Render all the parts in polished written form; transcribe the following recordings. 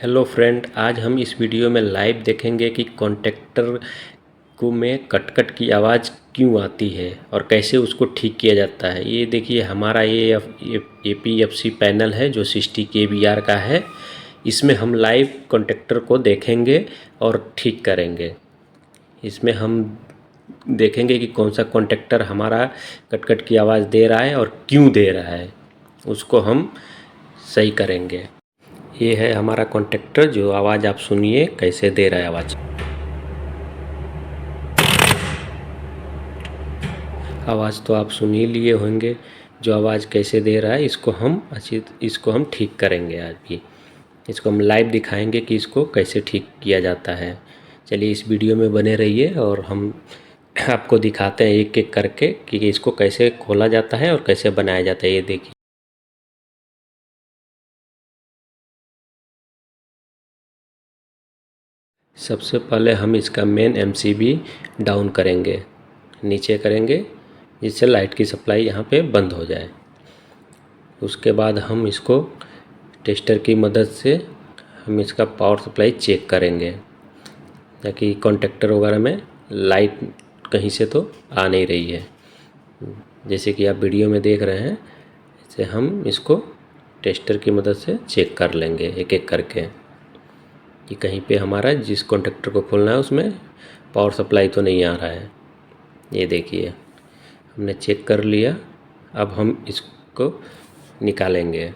Hello friend, आज हम इस वीडियो में लाइव देखेंगे कि कॉन्टेक्टर को में कट-कट की आवाज़ क्यों आती है और कैसे उसको ठीक किया जाता है। ये देखिए हमारा ये APFC पैनल है जो 60 kVR का है। इसमें हम लाइव कॉन्टेक्टर को देखेंगे और ठीक करेंगे। इसमें हम देखेंगे कि कौन सा कॉन्टेक्टर हमारा कट-कट की आवाज़ दे रहा है और क्यों दे रहा है, उसको हम सही करेंगे। ये है हमारा कॉन्टेक्टर, जो आवाज़ आप सुनिए कैसे दे रहा है आवाज़। आवाज़ तो आप सुन ही लिए होंगे, जो आवाज़ कैसे दे रहा है। इसको हम ठीक करेंगे आज भी। इसको हम लाइव दिखाएंगे कि इसको कैसे ठीक किया जाता है। चलिए इस वीडियो में बने रहिए और हम आपको दिखाते हैं एक एक करके कि इसको कैसे खोला जाता है और कैसे बनाया जाता है। ये देखिए, सबसे पहले हम इसका मेन MCB डाउन करेंगे, नीचे करेंगे, जिससे लाइट की सप्लाई यहाँ पे बंद हो जाए। उसके बाद हम इसको टेस्टर की मदद से हम इसका पावर सप्लाई चेक करेंगे, ताकि कॉन्टेक्टर वगैरह में लाइट कहीं से तो आ नहीं रही है। जैसे कि आप वीडियो में देख रहे हैं, ऐसे हम इसको टेस्टर की मदद से चेक कर लेंगे एक एक करके कि कहीं पे हमारा जिस कॉन्टेक्टर को खोलना है उसमें पावर सप्लाई तो नहीं आ रहा है। ये देखिए हमने चेक कर लिया। अब हम इसको निकालेंगे।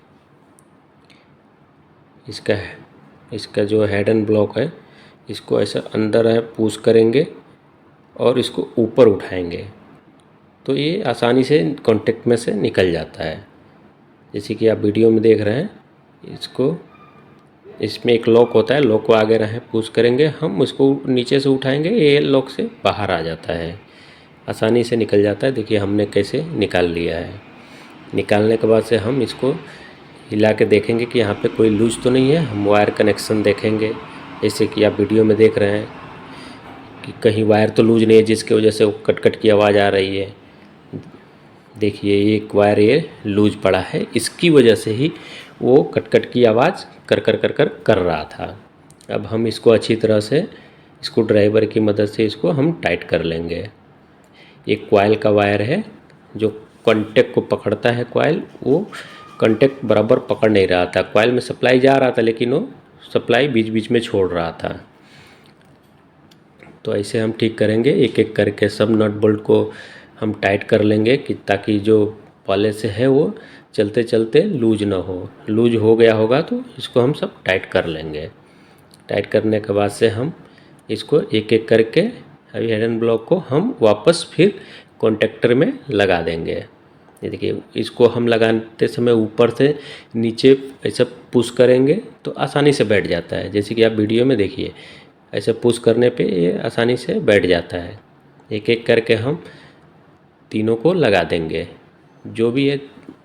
इसका जो हेड एंड ब्लॉक है, इसको ऐसा अंदर है पुश करेंगे और इसको ऊपर उठाएंगे तो ये आसानी से कॉन्टेक्ट में से निकल जाता है। जैसे कि आप वीडियो में देख रहे हैं, इसमें एक लॉक होता है, लॉक को आगे रहें पुश करेंगे, हम उसको नीचे से उठाएंगे, ये लॉक से बाहर आ जाता है, आसानी से निकल जाता है। देखिए हमने कैसे निकाल लिया है। निकालने के बाद से हम इसको हिला के देखेंगे कि यहाँ पे कोई लूज तो नहीं है। हम वायर कनेक्शन देखेंगे, जैसे कि आप वीडियो में देख रहे हैं कि कहीं वायर तो लूज नहीं है जिसकी वजह से वो कट-कट की आवाज़ आ रही है। देखिए एक वायर ये लूज पड़ा है, इसकी वजह से ही वो कट-कट की आवाज़ कर रहा था। अब हम इसको अच्छी तरह से स्क्रू ड्राइवर की मदद से इसको हम टाइट कर लेंगे। एक कॉइल का वायर है जो कॉन्टेक्ट को पकड़ता है। कॉइल वो कॉन्टेक्ट बराबर पकड़ नहीं रहा था, कॉइल में सप्लाई जा रहा था लेकिन वो सप्लाई बीच बीच में छोड़ रहा था। तो ऐसे हम ठीक करेंगे एक एक करके, सब नट बोल्ट को हम टाइट कर लेंगे कि ताकि जो पहले से है वो चलते चलते लूज ना हो। लूज हो गया होगा तो इसको हम सब टाइट कर लेंगे। टाइट करने के बाद से हम इसको एक एक करके अभी हेड एंड ब्लॉक को हम वापस फिर कॉन्टेक्टर में लगा देंगे। ये देखिए इसको हम लगाते समय ऊपर से नीचे ऐसा पुश करेंगे तो आसानी से बैठ जाता है। जैसे कि आप वीडियो में देखिए, ऐसे पुश करने पे ये आसानी से बैठ जाता है। एक एक करके हम तीनों को लगा देंगे। जो भी है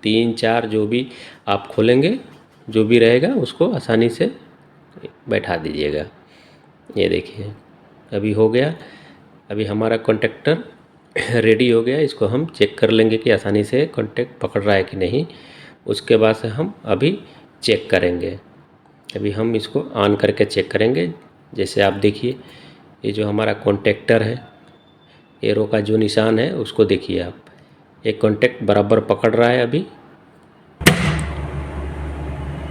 3-4 जो भी आप खोलेंगे, जो भी रहेगा उसको आसानी से बैठा दीजिएगा। ये देखिए अभी हो गया। अभी हमारा कॉन्टेक्टर रेडी हो गया। इसको हम चेक कर लेंगे कि आसानी से कॉन्टेक्ट पकड़ रहा है कि नहीं। उसके बाद से हम अभी चेक करेंगे। अभी हम इसको ऑन करके चेक करेंगे। जैसे आप देखिए ये जो हमारा कॉन्टेक्टर है, एरो का जो निशान है उसको देखिए आप, एक कॉन्टेक्ट बराबर पकड़ रहा है अभी,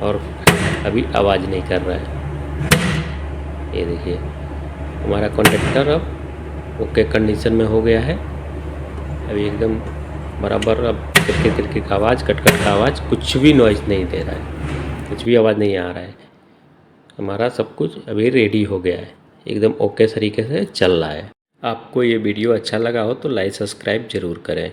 और अभी आवाज़ नहीं कर रहा है। ये देखिए हमारा कॉन्टेक्टर अब ओके कंडीशन में हो गया है। अभी एकदम बराबर, अब तिरके का आवाज़, कट-कट का आवाज़, कुछ भी नॉइज़ नहीं दे रहा है, कुछ भी आवाज़ नहीं आ रहा है। हमारा सब कुछ अभी रेडी हो गया है, एकदम ओके तरीके से चल रहा है। आपको ये वीडियो अच्छा लगा हो तो लाइक सब्सक्राइब ज़रूर करें।